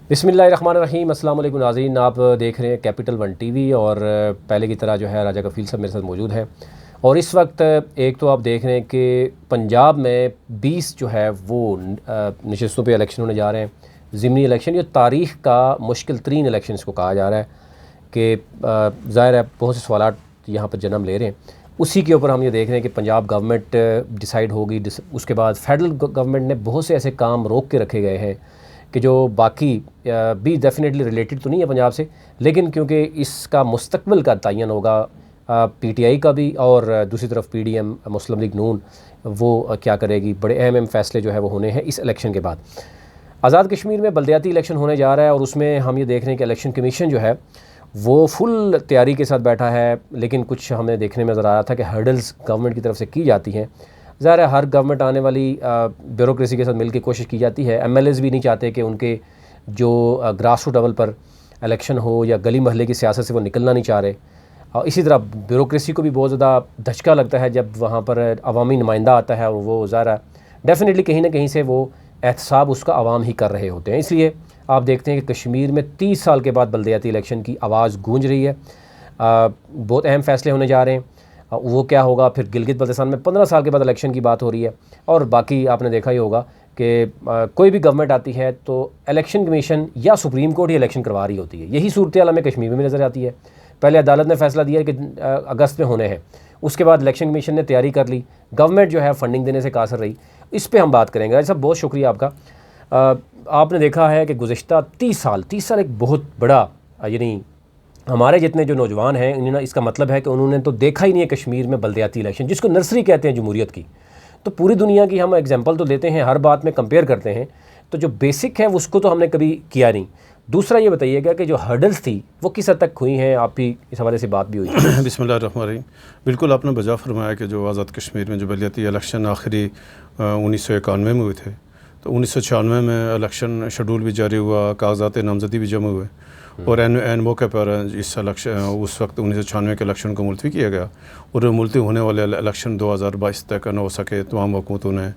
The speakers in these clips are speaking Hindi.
बिस्मिल्लाहिर्रहमानिर्रहीम। अस्सलाम वालेकुम नाज़रीन, आप देख रहे हैं कैपिटल वन टीवी और पहले की तरह जो है राजा कफ़ील साहब मेरे साथ मौजूद हैं। और इस वक्त एक तो आप देख रहे हैं कि पंजाब में 20 जो है वो नशस्तों पे इलेक्शन होने जा रहे हैं। ज़िमनी इलेक्शन, ये तारीख़ का मुश्किल तरीन इलेक्शन इसको कहा जा रहा है कि ज़ाहिर है बहुत से सवालात यहाँ पर जन्म ले रहे हैं। उसी के ऊपर हम ये देख रहे हैं कि पंजाब गवर्नमेंट डिसाइड होगी। उसके बाद फेडरल गवर्नमेंट ने बहुत से ऐसे काम रोक के रखे गए हैं कि जो बाकी भी डेफिनेटली रिलेटेड तो नहीं है पंजाब से, लेकिन क्योंकि इसका मुस्तकबिल का तयन होगा पीटीआई का भी, और दूसरी तरफ पीडीएम मुस्लिम लीग नून वो क्या करेगी। बड़े अहम फैसले जो है वो होने हैं इस इलेक्शन के बाद। आज़ाद कश्मीर में बल्दियाती इलेक्शन होने जा रहा है और उसमें हम ये देख रहे हैं कि इलेक्शन कमीशन जो है वो फुल तैयारी के साथ बैठा है, लेकिन कुछ हमें देखने में नज़र आ रहा था कि हर्डल्स गवर्नमेंट की तरफ से की जाती हैं। ज़ाहिर है हर गवर्नमेंट आने वाली ब्यूरोक्रेसी के साथ मिलकर कोशिश की जाती है। एमएलएस भी नहीं चाहते कि उनके जो ग्रास रूट लेवल पर इलेक्शन हो या गली महल्ले की सियासत से वो निकलना नहीं चाह रहे। और इसी तरह ब्यूरोक्रेसी को भी बहुत ज़्यादा धचका लगता है जब वहाँ पर अवामी नुमाइंदा आता है। वो ज़ाहिर डेफिनेटली कहीं ना कहीं से वो एहतसाब उसका आवाम ही कर रहे होते हैं। इसलिए आप देखते हैं कि कश्मीर में 30 साल के बाद बल्दियाती इलेक्शन की आवाज़ गूंज रही है। बहुत अहम फैसले होने जा रहे हैं। वो क्या होगा, फिर गिलगित बल्तिस्तान में 15 साल के बाद इलेक्शन की बात हो रही है। और बाकी आपने देखा ही होगा कि कोई भी गवर्नमेंट आती है तो इलेक्शन कमीशन या सुप्रीम कोर्ट ही इलेक्शन करवा रही होती है। यही सूरत हाल हमें कश्मीर में भी नज़र आती है। पहले अदालत ने फैसला दिया कि अगस्त में होने हैं, उसके बाद इलेक्शन कमीशन ने तैयारी कर ली, गवर्नमेंट जो है फंडिंग देने से कासर रही। इस पर हम बात करेंगे। सब बहुत शुक्रिया आपका। आपने देखा है कि गुज़िश्ता 30 साल एक बहुत बड़ा, यानी हमारे जितने जो नौजवान हैं इन्होंने, इसका मतलब है कि उन्होंने तो देखा ही नहीं है कश्मीर में बल्दियाती इलेक्शन, जिसको नर्सरी कहते हैं जमहूरियत की। तो पूरी दुनिया की हम एग्जांपल तो देते हैं, हर बात में कंपेयर करते हैं, तो जो बेसिक है उसको तो हमने कभी किया नहीं। दूसरा ये बताइएगा कि जो हर्डल्स थी वो किस हद तक हुई हैं, आप भी इस हवाले से बात भी हुई। बिस्मिल्लाहिर्रहमानिर्रहीम। बिल्कुल आपने बजा फरमाया कि जो आज़ाद कश्मीर में जो बल्दियाती इलेक्शन आखिरी 1991 में हुए थे, तो 1996 में इलेक्शन शेड्यूल भी जारी हुआ, कागजात नामजदी भी जमा हुए और एन मौके पर इस इलेक्शन उस वक्त 1996 के इलेक्शन को मुलतवी किया गया। और मुलतवी होने वाले इलेक्शन 2022 तक न हो सके। तमाम हुकूमतों ने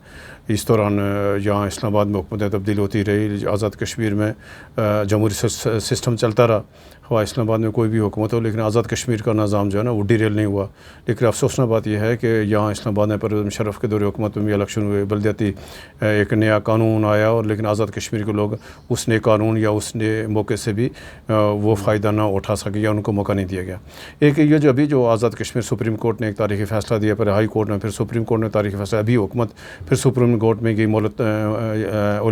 इस दौरान यहाँ इस्लामाबाद में हुकूमत तब्दील होती रही, आज़ाद कश्मीर में जमहूरी सिस्टम चलता रहा। हाँ, इस्लामाबाद में कोई भी हुकूमत हो, लेकिन आज़ाद कश्मीर का निज़ाम जो है ना वो डिरेल नहीं हुआ। लेकिन अफसोसनाक बात यह है कि यहाँ इस्लामाबाद में परवेज़ मुशर्रफ के दौरे हुकूमत में भी इलेक्शन हुए, बल्दियाती एक नया कानून आया, और लेकिन आज़ाद कश्मीर के लोग उस नए कानून या उस नए मौके से भी वो फ़ायदा ना उठा सके या उनको मौका नहीं दिया गया। एक ये जो अभी जो आज़ाद कश्मीर सुप्रीम कोर्ट ने एक तारीख़ी फ़ैसला दिया, फिर हाई कोर्ट ने, फिर सुप्रीम कोर्ट ने तारीख़ी फ़ैसला, अभी हुकूमत फिर सुप्रीम कोर्ट में गई मोहलत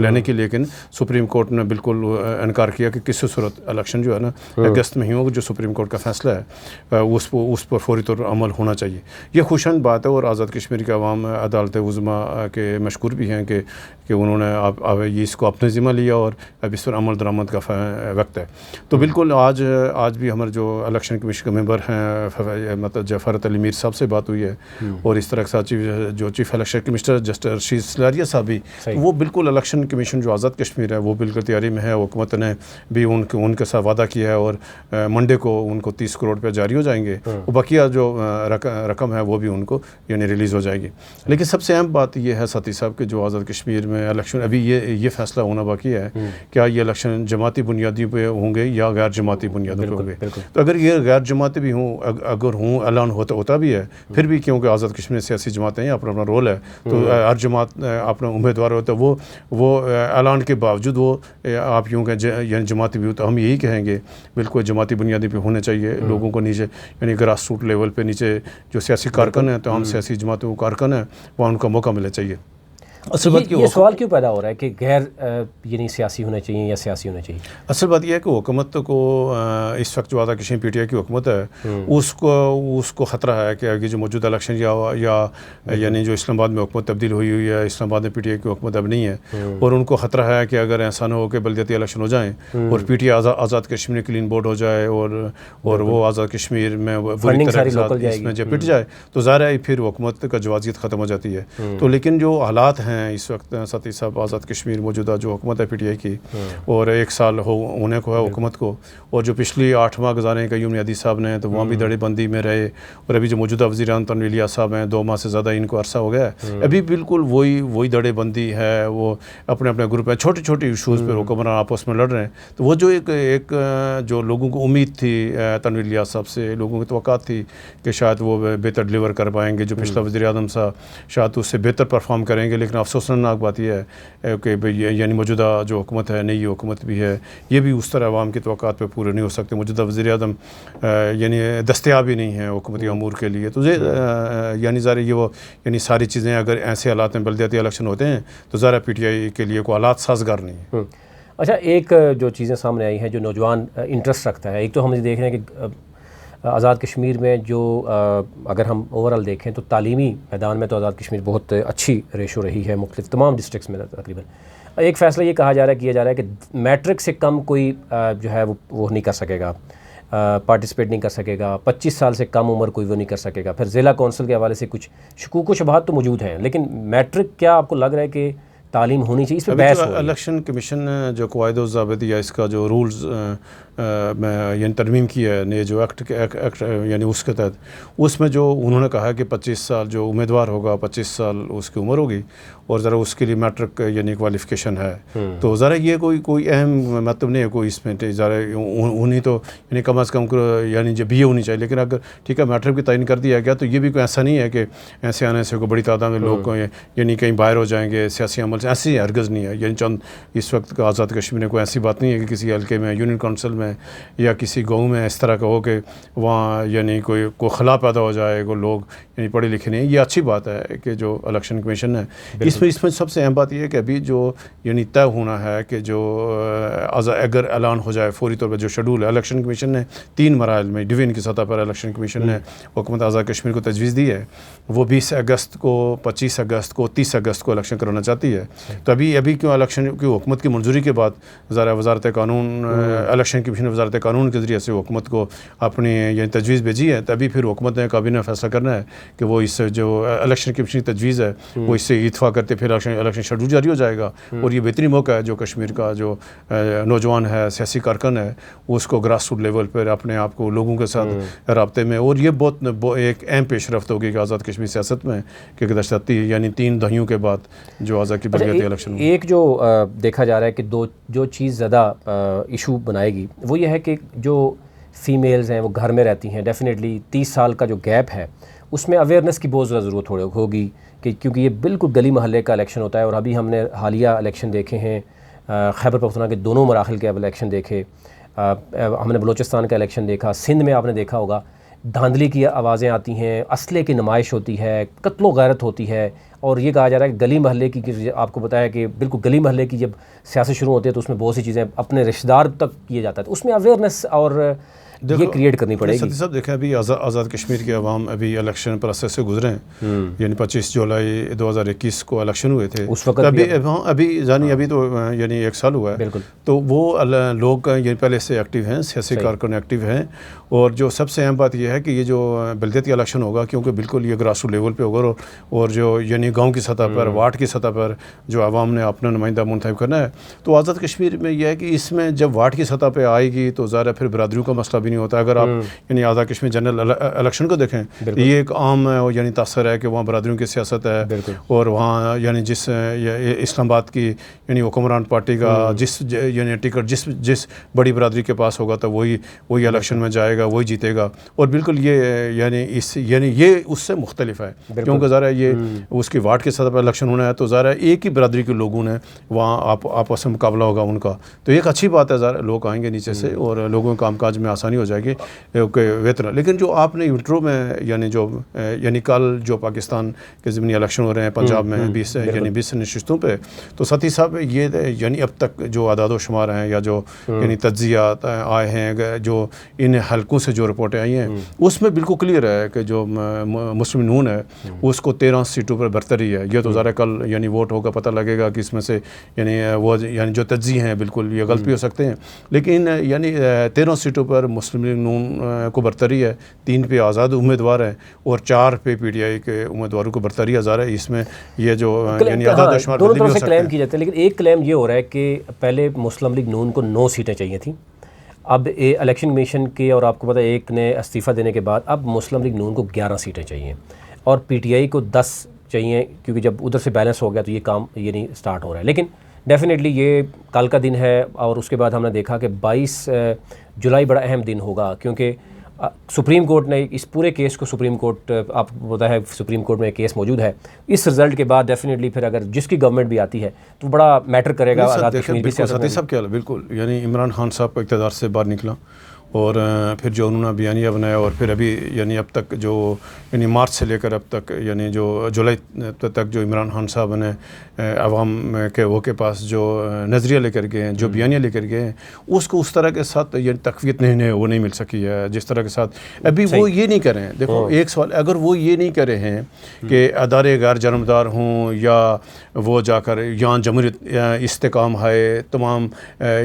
लेने की, लेकिन सुप्रीम कोर्ट ने बिल्कुल इनकार किया कि किसी सूरत इलेक्शन जो है ना अगस्त में ही हो। जो सुप्रीम कोर्ट का फ़ैसला है उस पर फौरी तौर पर अमल होना चाहिए। ये खुशंद बात है और आज़ाद कश्मीर के अवाम अदालत उज़्मा के मशकूर भी हैं कि उन्होंने अब ये इसको अपने ज़िम्मा लिया और अब इस पर अमल दरामद का वक्त है। तो बिल्कुल आज भी हमारे जो इलेक्शन कमीशन के मेंबर हैं, मतलब जफ़र अली मीर साहब से बात हुई है, और इस तरह के साथ जो chief election commissioner justice Rashid Salaria साहब भी, वो बिल्कुल इलेक्शन कमीशन जो आज़ाद कश्मीर है वो बिल्कुल तैयारी में है। हुकूमत ने भी उनके साथ वादा किया है और मंडे को उनको 30 करोड़ रुपये जारी हो जाएंगे और बकिया जो रकम है वो भी उनको यानी रिलीज़ हो जाएगी। लेकिन सबसे अहम बात यह है साथी साहब कि जो आज़ाद कश्मीर में इलेक्शन अभी ये फ़ैसला होना बाकी है, क्या ये इलेक्शन जमाती बुनियादी पे होंगे या गैर जमाती बुनियादों पे होंगे। तो अगर ये गैर जमाती भी हों, अगर हों, ऐलान होता भी है, फिर भी क्योंकि आज़ाद कश्मीर सियासी जमातें हैं, अपना रोल है, तो हर जमात अपना उम्मीदवार होता है, वो ऐलान के बावजूद वो आप यूँ कहें यानी जमाती भी हो, तो हम यही कहेंगे बिल्कुल जमाती बुनियादी पे होने चाहिए। लोगों को नीचे यानी ग्रास रूट लेवल पे नीचे जो सियासी कारकन हैं, तो हम सियासी जमातों को कारकन हैं, वहाँ उनका मौका मिलना चाहिए। असल बात ये सवाल क्यों पैदा हो रहा है कि गैर यानी सियासी होने चाहिए या सियासी होने चाहिए? असल बात यह है कि हुकूमत को इस वक्त जो आज़ाद कश्मीर पीटीआई की हुकूमत है उसको ख़तरा है कि आगे जो मौजूदा इलेक्शन या यानी जो इस्लामाबाद में हुकूमत तब्दील हुई है, इस्लामाबाद में पीटीआई की हुकूमत अब नहीं है, और उनको ख़तरा है कि अगर ऐसा ना हो कि बल्दियाती इलेक्शन हो जाएँ और PTI Azad Kashmir clean board हो जाए और वो आज़ाद कश्मीर में बुरी तरह के साथ इसमें जब पिट जाए, तो ज़ाहिर है फिर हुकूमत का जवाजियत ख़त्म हो जाती है। तो लेकिन जो हालात हैं हैं इस वक्त सती साहब आज़ाद कश्मीर मौजूदा जो हुकूमत है PTI की, और 1 साल होने को है हुकूमत को, और जो पिछली 8 माह गुजारे कयूम नियाज़ी साहब ने, तो वहाँ भी धड़ेबंदी में रहे, और अभी जो मौजूदा वज़ीर-ए-आज़म तनवीर इलियास साहब हैं 2 माह से ज़्यादा इनको अरसा हो गया है, अभी बिल्कुल वही धड़ेबंदी है। वो अपने अपने ग्रुप में छोटे छोटे इशूज़ पर हुक्मरान आपस में लड़ रहे हैं। तो वो जो एक जो लोगों को उम्मीद थी तनवीर इलियास साहब से, लोगों की तवक्कात थी कि शायद वो बेहतर डिलीवर कर पाएंगे, जो पिछला वज़ीर-ए-आज़म साहब शायद उससे बेहतर परफॉर्म करेंगे, लेकिन अफसोसनाक बात यह है कि यानी मौजूदा जो हुकूमत है, नई हुकूमत भी है, ये भी उस तरह आवाम की तवक्कात पे पूरे नहीं हो सकते। मौजूदा वज़ीर-ए-आज़म यानी दस्तयाब ही नहीं है हुकूमती अमूर के लिए। तो यानी ज़ाहिर ये वो यानी सारी चीज़ें अगर ऐसे हालात में बल्दियाती इलेक्शन होते हैं तो ज़रा PTI के लिए कोई हालात साजगार नहीं है। अच्छा, एक जो चीज़ें सामने आई हैं जो नौजवान इंटरेस्ट रखता है, एक तो हम देख रहे हैं कि आज़ाद कश्मीर में जो अगर हम ओवरऑल देखें तो तालीमी मैदान में तो आज़ाद कश्मीर बहुत अच्छी रेशो रही है मुख्तलिफ तमाम डिस्ट्रिक्ट्स में तकरीबन। एक फ़ैसला ये किया जा रहा है कि मैट्रिक से कम कोई जो है वो नहीं कर सकेगा, पार्टिसिपेट नहीं कर सकेगा, 25 साल से कम उम्र कोई वो नहीं कर सकेगा। फिर ज़िला कौंसिल के हवाले से कुछ शकूक व शुबहात तो मौजूद हैं, लेकिन मैट्रिक क्या आपको लग रहा है कि तालीम होनी चाहिए? इस पर बहस हो रही है। इलेक्शन कमीशन ने जो क़वायद व ज़ाबित या इसका जो रूल्स में यानी तरमीम किया है ने जो एक्ट यानी उसके तहत, उसमें जो उन्होंने कहा है कि 25 साल जो उम्मीदवार होगा 25 साल उसकी उम्र होगी, और ज़रा उसके लिए मैट्रिक यानी क्वालिफ़िकेशन है। तो ज़रा ये कोई अहम मतलब नहीं है कोई इसमें, ज़रा उन्हीं तो यानी कम अज़ कम यानी जो BA होनी चाहिए। लेकिन अगर ठीक है मैट्रिक भी तयन कर दिया गया तो ये भी कोई ऐसा नहीं है कि ऐसे आने से कोई बड़ी तादाद में लोग यानी कहीं बाहर हो जाएंगे सियासी अमल से, ऐसी हरगिज़ नहीं है। यानी चंद इस वक्त का आज़ाद कश्मीर में कोई ऐसी बात नहीं है कि किसी हल्के में यूनियन काउंसिल में या किसी गाँव में इस तरह का हो कि वहाँ यानी कोई खला पैदा हो जाए, कोई लोग यानी पढ़े लिखे नहीं। ये अच्छी बात है कि जो इलेक्शन कमीशन है इसमें सबसे अहम बात यह है कि अभी जो यानी तय होना है कि जो अगर ऐलान हो जाए फौरी तौर पर जो शेड्यूल है, इलेक्शन कमीशन ने 3 मराइल में डिवीज़न की सतह पर इलेक्शन कमीशन ने हुकूमत आज़ाद कश्मीर को तजवीज़ दी है। वो 20 अगस्त को, 25 अगस्त को, 30 अगस्त को इलेक्शन कराना चाहती है। तो अभी क्यों इलेक्शन की हुकूमत की मंजूरी के बाद ज़रा वज़ारत कानून इलेक्शन कमीशन वज़ारत कानून के ज़रिए से हुकूमत को अपनी यानी तजवीज़ भेजी है, तभी फिर हुकूमत ने काबीना फैसला करना है कि वो इस जो इलेक्शन कमीशन की तजवीज़ है वो इससे इत्फाक करते फिर इलेक्शन शेड्यूल जारी हो जाएगा। और ये बेहतरीन मौका है जो कश्मीर का जो नौजवान है, सियासी कारकुन है, उसको ग्रास रूट लेवल पर अपने आप को लोगों के साथ रब्ते में, और ये बहुत एक अहम पेशरफ्त होगी कि आज़ाद कश्मीर सियासत में कि गुज़श्ता यानी 3 दहाइयों के बाद जो आज़ाद की बल्दियाती इलेक्शन एक जो देखा जा रहा है कि जो चीज़ ज़्यादा इशू बनाएगी वो ये है कि जो फ़ीमेल्स हैं वो घर में रहती हैं। डेफिनेटली 30 साल का जो गैप है उसमें अवेयरनेस की बहुत ज़्यादा ज़रूरत होगी कि क्योंकि ये बिल्कुल गली महल्ले का इलेक्शन होता है। और अभी हमने हालिया इलेक्शन देखे हैं, खैबर पख्तूनख्वा के दोनों मराहल के इलेक्शन देखे, हमने बलूचिस्तान का इलेक्शन देखा, सिंध में आपने देखा होगा धांधली की आवाज़ें आती हैं, असले की नुमाइश होती है, कत्लो गैरत होती है। और ये कहा जा रहा है कि गली महल्ले की, आपको बताया कि बिल्कुल गली महल्ले की जब सियासत शुरू होती है तो उसमें बहुत सी चीज़ें अपने रिश्तेदार तक किए जाता है, तो उसमें अवेयरनेस और ये क्रिएट करनी पड़ेगी। सती साहब देखें अभी आज़ाद कश्मीर के अवाम अभी इलेक्शन प्रोसेस से गुजरे हैं। यानी 25 जुलाई 2021 को इलेक्शन हुए थे, उस वक्त अभी यानी अभी तो यानी 1 साल हुआ है। बिल्कुल। तो वो लोग ये पहले से एक्टिव हैं, सियासी कारकुन एक्टिव हैं। और जो सबसे अहम बात यह है कि ये जो बल्दियाती इलेक्शन होगा, क्योंकि बिल्कुल ये ग्रास रूट लेवल पे होगा, और जो यानी गाँव की सतह पर, वार्ड की सतह पर जो आवाम ने अपना नुमाइंदा मुंतखब करना है, तो आज़ाद कश्मीर में यह है कि इसमें जब वार्ड की सतह पर आएगी तो ज़्यादा फिर बरादरियों का मसला भी नहीं होता। अगर आप यानी आज़ाद कश्मीर जनरल इलेक्शन को देखें तो ये एक आम यानी तासर है कि वहाँ बरादरियों की सियासत है, और वहाँ यानी जिस इस्लामाबाद की यानी हुक्मरान पार्टी का जिस यानी टिकट जिस बड़ी बरादरी के पास होगा तो वही इलेक्शन में जाएगा, वही जीतेगा। और बिल्कुल ये यानी ये उससे मुख्तलिफ है, क्योंकि ज़रा ये उसकी वार्ड के सतह पर इलेक्शन होना है, तो ज़रा एक ही बरादरी के लोगों ने वहाँ आपस में मुकाबला होगा उनका। तो एक अच्छी बात है, ज़रा लोग आएंगे नीचे से और लोगों के कामकाज में आसानी हो जाएगी वेतन। लेकिन जो आपने इंट्रो में यानी कल जो पाकिस्तान के ज़मीनी इलेक्शन हो रहे हैं पंजाब में 20 नशिस्तों पे, तो सती साहब ये यानी अब तक जो आदाद शुमार हैं या जो यानी तज्जियात आए हैं, जो इन हलकों से जो रिपोर्टें आई हैं, उसमें बिल्कुल क्लियर है कि जो मुस्लिम नून है उसको 13 सीटों पर बरतरी है। ये तो ज़रा कल यानी वोट होगा, पता लगेगा कि इसमें से यानी वो यानी जो तज्ज़ी हैं बिल्कुल ये गलत भी हो सकते हैं, लेकिन यानी 13 सीटों पर मुस्लिम लीग नून को बरतरी है, 3 पे आज़ाद उम्मीदवार हैं और 4 पे PTI के उम्मीदवारों को बरतरी हज़ार है। इसमें ये जो यानी हाँ, दोनों तरफ से क्लेम की जाती है, लेकिन एक क्लेम ये हो रहा है कि पहले मुस्लिम लीग नून को 9 सीटें चाहिए थी, अब इलेक्शन कमीशन के और आपको पता है एक ने इस्तीफ़ा देने के बाद अब मुस्लिम लीग नून को 11 सीटें चाहिए और PTI को 10 चाहिए, क्योंकि जब उधर से बैलेंस हो गया तो ये काम ये नहीं स्टार्ट हो रहा है। लेकिन डेफिनेटली ये कल का दिन है और उसके बाद हमने देखा कि 22 जुलाई बड़ा अहम दिन होगा, क्योंकि सुप्रीम कोर्ट ने इस पूरे केस को, सुप्रीम कोर्ट आपको पता है सुप्रीम कोर्ट में केस मौजूद है, इस रिज़ल्ट के बाद डेफिनेटली फिर अगर जिसकी गवर्नमेंट भी आती है तो बड़ा मैटर करेगा आज़ाद कश्मीर की सियासत में। सब क्या बिल्कुल यानी इमरान खान साहब को इक़्तिदार से बाहर निकला और फिर जो उन्होंने बयानिया बनाया और फिर अभी यानी अब तक जो यानी मार्च से लेकर अब तक यानी जो जुलाई तक जो इमरान खान साहब ने अवाम के वो के पास जो नज़रिया लेकर गए हैं, जो बयानिया लेकर गए हैं, उसको उस तरह के साथ यानी तक़वीत नहीं वो नहीं मिल सकी है जिस तरह के साथ अभी वो ये नहीं करें। देखो एक सवाल, अगर वो ये नहीं करे हैं कि अदारे गैर जनमदार हों या वो जाकर यहाँ जमहूरियत इस्तेकाम है, तमाम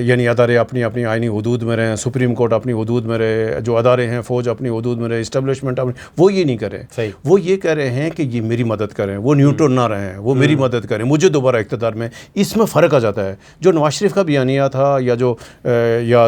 यानी अदारे अपनी अपनी आइनी हदूद में रहें, सुप्रीम कोर्ट अपनी हदूद में रहे, जो अदारे हैं फ़ौज अपनी हदूद में रहे, इस्टेब्लिशमेंट अपनी, वो ये नहीं करें। वो ये कह रहे हैं कि ये मेरी मदद करें, वो न्यूट्रल ना रहें, वो मेरी मदद करें, मुझे दोबारा इक़्तिदार में। इसमें फ़र्क आ जाता है। जो नवाज शरीफ का बयानिया था या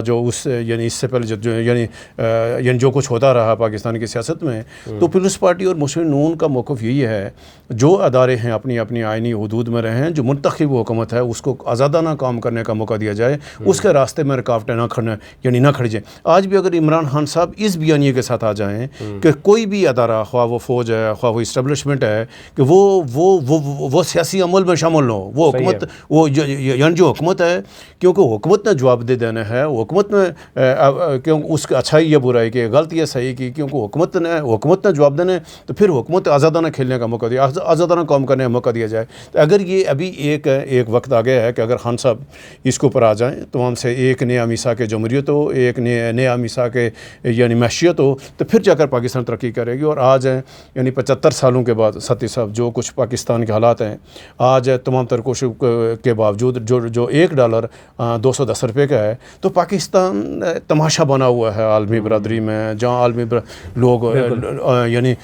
जो उस यानी इससे पहले जो यानी जो कुछ होता रहा पाकिस्तान की सियासत में, तो पीपल्स पार्टी और मुस्लिम नून का मौक़िफ़ यही है जो अदारे हैं अपनी अपनी आइनी हदूद में रहें, जो मुंतखब हुकूमत है उसको आज़ादाना काम करने का मौका दिया जाए, उसके रास्ते में रुकावटें ना खड़े यानी ना खड़ी जाए। आज भी अगर इमरान खान साहब इस बयानिए के साथ आ जाएं कि कोई भी अदारा, ख्वाह वो फ़ौज है, ख्वाह वो इस्टेब्लिशमेंट है, कि वो सियासी अमल में शामिल हो, वो हुकूमत वो यानी जो हुकूमत है, क्योंकि हुकूमत ने जवाब दे देना है, हुकूमत ने क्यों उसकी अच्छाई या बुराई की, गलत या सही की, क्योंकि हुकूमत ने जवाब देना है, तो फिर हुकूमत आज़ादाना खेलने का मौका दिया, आज़ादाना काम करने का मौका दिया जाए। तो अगर ये अभी एक वक्त आ गया है कि अगर खान साहब इसके ऊपर आ जाएँ, तो हमसे एक नया मिसा के जमहूरियत हो, एक नया मिसा के यानी मैशियत हो, तो फिर जाकर पाकिस्तान तरक्की करेगी। और आज यानी 75 सालों के बाद सती साहब जो कुछ पाकिस्तान के हालात हैं, आज तमाम तर कोशिश के बावजूद जो $1 210 रुपये का है, तो पाकिस्तान तमाशा बना हुआ है आलमी बरादरी में, जहाँ आलमी लोग यानी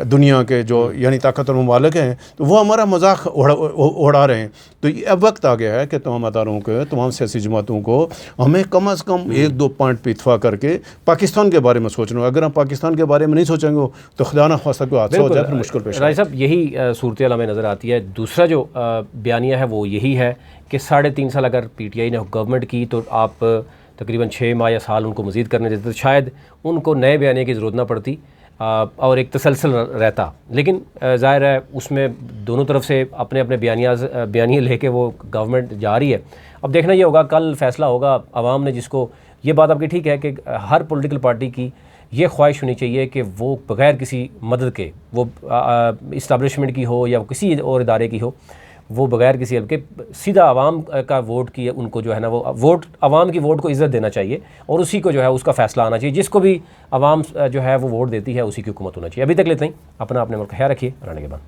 दुनिया के जो यानी ताकतवर ममालिक हैं, तो वो हमारा मजाक उड़ा रहे हैं। तो अब वक्त आ गया है कि तमाम अदारों के, तमाम सियासी जमातों को हमें कम अज़ कम 1-2 पॉइंट पे इत्फाक करके पाकिस्तान के बारे में सोचना। अगर हम पाकिस्तान के बारे में नहीं सोचेंगे तो खुदा ना ख्वास्ता कोई हादसा हो जाए, फिर मुश्किल पेश। राय साहब, यही सूरत-ए-हाल हमें नज़र आती है। दूसरा जो बयानिया है वो यही है कि 3.5 साल अगर PTI ने गवर्नमेंट की तो आप तकरीबन 6 माह या साल उनको मज़ीद करने देते, तो शायद उनको नए बयानिया की ज़रूरत ना पड़ती और एक तसलसल रहता। लेकिन ज़ाहिर है उसमें दोनों तरफ से अपने अपने बयानिए लेके वो गवर्नमेंट जा रही है। अब देखना ये होगा, कल फैसला होगा। आवाम ने जिसको, ये बात आपकी ठीक है कि हर पॉलिटिकल पार्टी की ये ख्वाहिश होनी चाहिए कि वो बग़ैर किसी मदद के, वो इस्टेब्लिशमेंट की हो या किसी और इदारे की हो, वो बग़ैर किसी के सीधा आवाम का वोट की उनको जो है ना, वो वोट आवाम की वोट को इज़्ज़त देना चाहिए और उसी को जो है उसका फ़ैसला आना चाहिए। जिसको भी आवाम जो है वो वोट देती है उसी की हुकूमत होना चाहिए। अभी तक लेते ही अपना अपने मुल्क का ख्याल रखिए। रहने के बाद